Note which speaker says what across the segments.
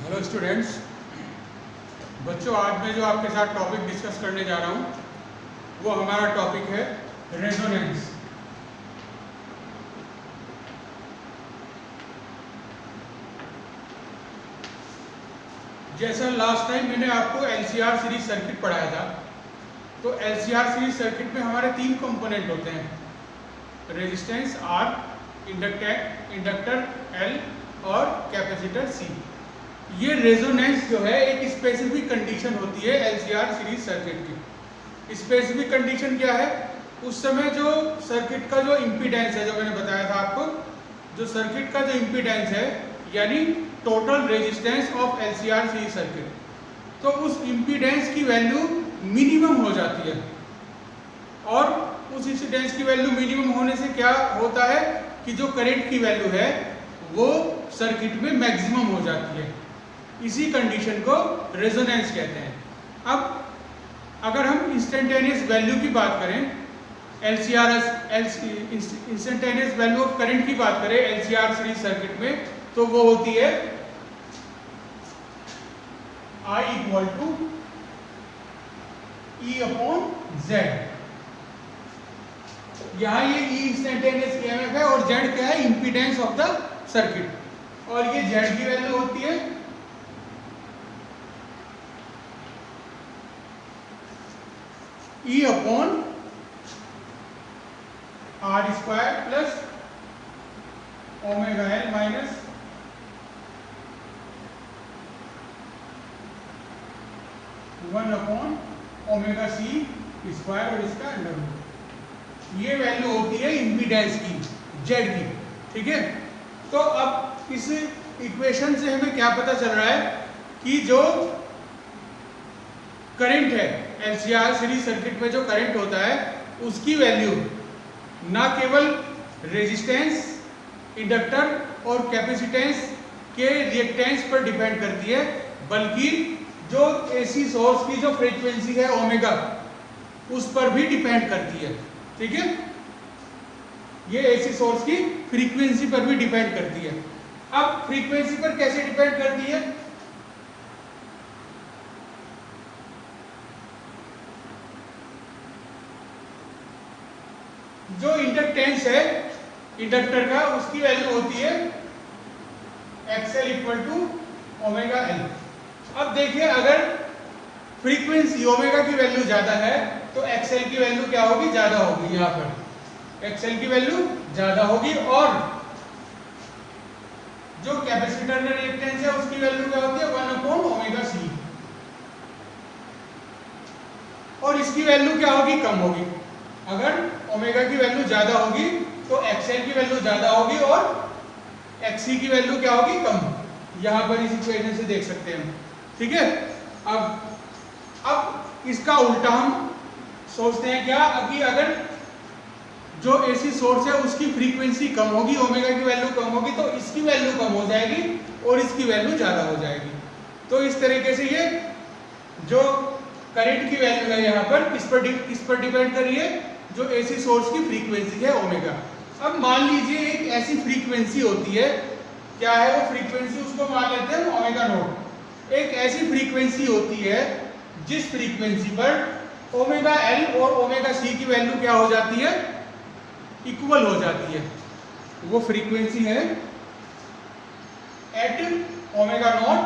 Speaker 1: Hello students, बच्चों आज मैं जो आपके साथ टॉपिक डिस्कस करने जा रहा हूँ वो हमारा टॉपिक है रेजोनेंस। जैसा लास्ट टाइम मैंने आपको एलसीआर सीरीज सर्किट पढ़ाया था, तो एलसीआर सीरीज सर्किट में हमारे तीन कंपोनेंट होते हैं, रेजिस्टेंस आर, इंडक्टर एल और कैपेसिटर सी। ये रेजोनेंस जो है एक स्पेसिफिक कंडीशन होती है एलसीआर सीरीज सर्किट की। स्पेसिफिक कंडीशन क्या है? उस समय जो सर्किट का जो इम्पीडेंस है, जो मैंने बताया था आपको, जो सर्किट का जो इम्पीडेंस है यानी total resistance of LCR series circuit, तो उस इम्पीडेंस की वैल्यू मिनिमम हो जाती है। और उस इंसिडेंस की वैल्यू मिनिमम होने से क्या होता है कि जो करंट की वैल्यू है वो सर्किट में मैक्सिमम हो जाती है। इसी कंडीशन को रेजोनेंस कहते हैं। अब अगर हम इंस्टेंटेनियस वैल्यू की बात करें, इंस्टेंटेनियस वैल्यू ऑफ करंट की बात करें एलसीआर सीरीज सर्किट में, तो वो होती है I equal to E upon Z। यहाँ ये E इंस्टेंटेनियस ईएमएफ है और Z क्या है? Impedance of the circuit. और ये Z की वैल्यू होती है E upon R square plus omega L minus one upon omega C square और इसका अंडर रूट। ये वैल्यू होती है इम्पीडेंस की, जेड की। ठीक है, तो अब इस इक्वेशन से हमें क्या पता चल रहा है कि जो करंट है एलसीआर सीरीज सर्किट में, जो करंट होता है उसकी वैल्यू ना केवल रेजिस्टेंस, इंडक्टर और कैपेसिटेंस के रिएक्टेंस पर डिपेंड करती है, बल्कि जो एसी सोर्स की जो फ्रीक्वेंसी है ओमेगा, उस पर भी डिपेंड करती है। ठीक है, ये एसी सोर्स की फ्रीक्वेंसी पर भी डिपेंड करती है। अब फ्रीक्वेंसी पर कैसे डिपेंड करती है? जो इंडक्टेंस है इंडक्टर का, उसकी वैल्यू होती है XL equal to omega L. अब देखिए, अगर फ्रीक्वेंसी ओमेगा की वैल्यू ज्यादा है तो एक्सएल की वैल्यू क्या होगी? ज्यादा होगी। यहाँ पर एक्सएल की वैल्यू ज्यादा होगी। और जो कैपेसिटर में रिएक्टेंस है उसकी वैल्यू क्या होती है? 1 अपॉन ओमेगा सी। और इसकी वैल्यू क्या होगी? कम होगी। अगर ओमेगा की वैल्यू ज्यादा होगी तो एक्सएल की वैल्यू ज्यादा होगी और एक्सी की वैल्यू क्या होगी? कम। यहां पर इस इक्वेशन से देख सकते हैं। ठीक है, अब इसका उल्टा हम सोचते हैं क्या कि अगर जो एसी सोर्स है उसकी फ्रीक्वेंसी कम होगी, ओमेगा की वैल्यू कम होगी, तो इसकी वैल्यू कम हो जाएगी और इसकी वैल्यू ज्यादा हो जाएगी। तो इस तरीके से ये जो करंट की वैल्यू है यहाँ पर किस पर डिपेंड कर रही है? जो एसी सोर्स की फ्रीक्वेंसी है ओमेगा। अब मान लीजिए एक ऐसी फ्रीक्वेंसी होती है, क्या है वो फ्रीक्वेंसी? उसको मान लेते हैं ओमेगा नॉट। एक ऐसी फ्रीक्वेंसी होती है जिस फ्रीक्वेंसी पर ओमेगा एल और ओमेगा सी की वैल्यू क्या हो जाती है? इक्वल हो जाती है। वो फ्रीक्वेंसी है at omega naught,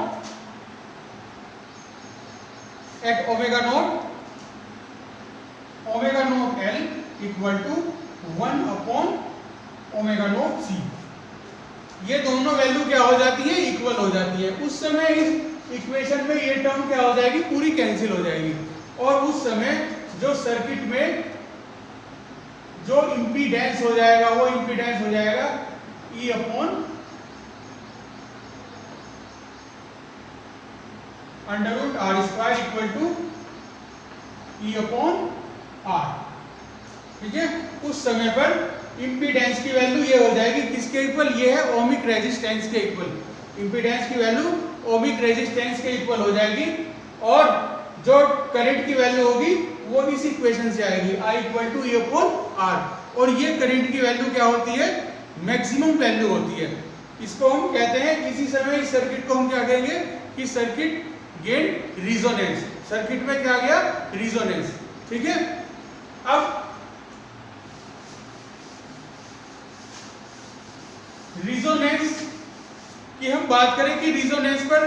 Speaker 1: at omega naught L equal to 1 upon omega naught C. ये दोनों वैल्यू क्या हो जाती है? इक्वल हो जाती है। उस समय इस इक्वेशन में ये टर्म क्या हो जाएगी? पूरी कैंसिल हो जाएगी। और उस समय जो सर्किट में जो इंपीडेंस हो जाएगा वो इंपीडेंस हो जाएगा E upon under root R square equal to E upon R. ठीक है, उस समय पर इंपीडेंस की वैल्यू ये हो जाएगी किसके इक्वल? ये है ओमिक रेजिस्टेंस के इक्वल। इंपीडेंस की वैल्यू ओमिक रेजिस्टेंस के इक्वल हो जाएगी। और जो करंट की वैल्यू होगी वो इस इक्वेशन से आएगी, I equal to E upon R. और ये करंट की वैल्यू क्या होती है? मैक्सिमम वैल्यू होती है। इसको हम कहते हैं, इसी समय इस सर्किट को हम क्या कहेंगे कि सर्किट गेन रिजोनेंस, सर्किट में क्या गया, रिजोनेंस। ठीक है, अब रिजोनेंस की हम बात करें कि रिजोनेंस पर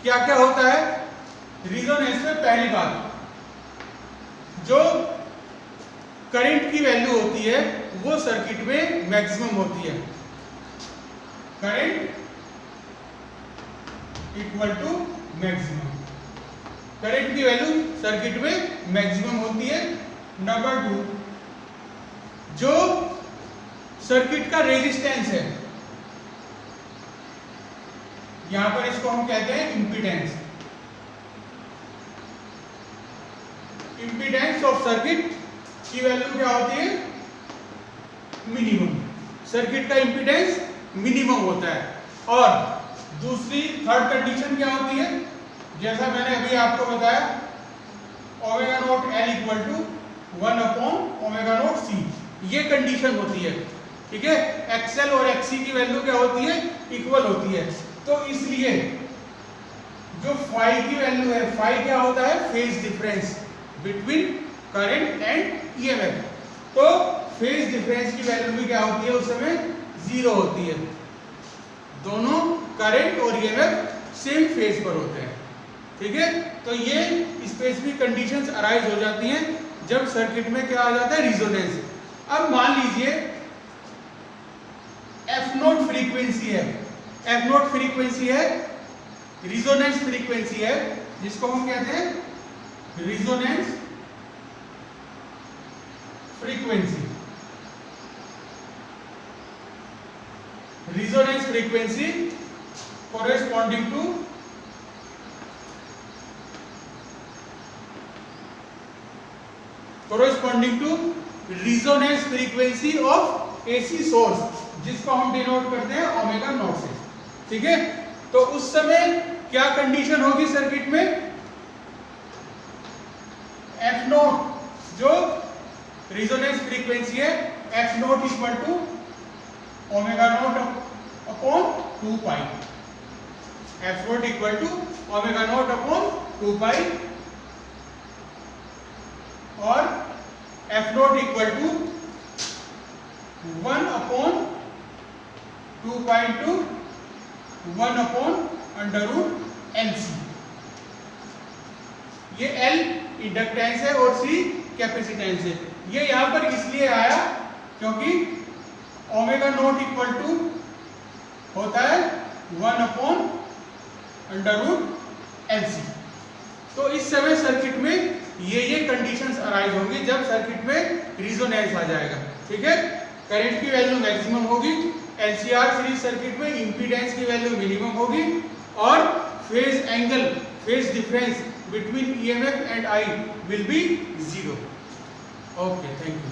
Speaker 1: क्या क्या होता है। रिजोनेंस में पहली बात, जो करंट की वैल्यू होती है वो सर्किट में मैक्सिमम होती है। Current equal to maximum, current की वैल्यू सर्किट में मैक्सिमम होती है। नंबर 2, जो सर्किट का रेजिस्टेंस है, यहां पर इसको हम कहते हैं इंपीडेंस। इंपीडेंस ऑफ सर्किट की वैल्यू क्या होती है, मिनिमम। सर्किट का इंपीडेंस मिनिमम होता है। और दूसरी थर्ड कंडीशन क्या होती है, जैसा मैंने अभी आपको बताया, omega naught L equal to 1 upon omega naught C, ये कंडीशन होती है। ठीक है, एक्सएल और एक्सी की वैल्यू क्या होती है, इक्वल होती है। तो इसलिए जो फाई की वैल्यू है, फाई क्या होता है, phase difference between current and EMF. तो फेज डिफरेंस की वैल्यू भी क्या होती है, उस समय 0 होती है। दोनों करंट और ईएमएफ सेम फेज पर होते हैं। ठीक है, तो ये स्पेसिफिक कंडीशंस अराइज हो जाती हैं जब सर्किट में क्या आ जाता है, रिजोनेंस। अब मान लीजिए एफ नोट फ्रीक्वेंसी है, एफ नोट फ्रीक्वेंसी है, रिजोनेंस फ्रीक्वेंसी है, जिसको हम कहते हैं resonance frequency. Resonance frequency corresponding to resonance frequency of AC source, जिसको हम डिनोट करते हैं ओमेगा नॉट से। ठीक है, तो उस समय क्या कंडीशन होगी सर्किट में, एफ नोट जो रिजोनेंस फ्रीक्वेंसी है, F naught equal to omega naught upon 2 pi, F naught equal to omega naught upon 2 pi, और F naught equal to 1 upon 2 pi to 1 upon under root NC. ये L inductance है और सी capacitance है। ये यहां पर इसलिए आया क्योंकि ओमेगा नोट इक्वल टू होता है 1 अपॉन अंडर रूट एनसी। तो इस समय सर्किट में ये कंडीशंस अराइज होंगी जब सर्किट में रिजोनेंस आ जाएगा। ठीक है, करंट की वैल्यू मैक्सिमम होगी, एलसीआर सीरीज सर्किट में इंपीडेंस की वैल्यू मिनिमम होगी, और phase angle, phase difference between EMF and I will be 0। Okay, thank you.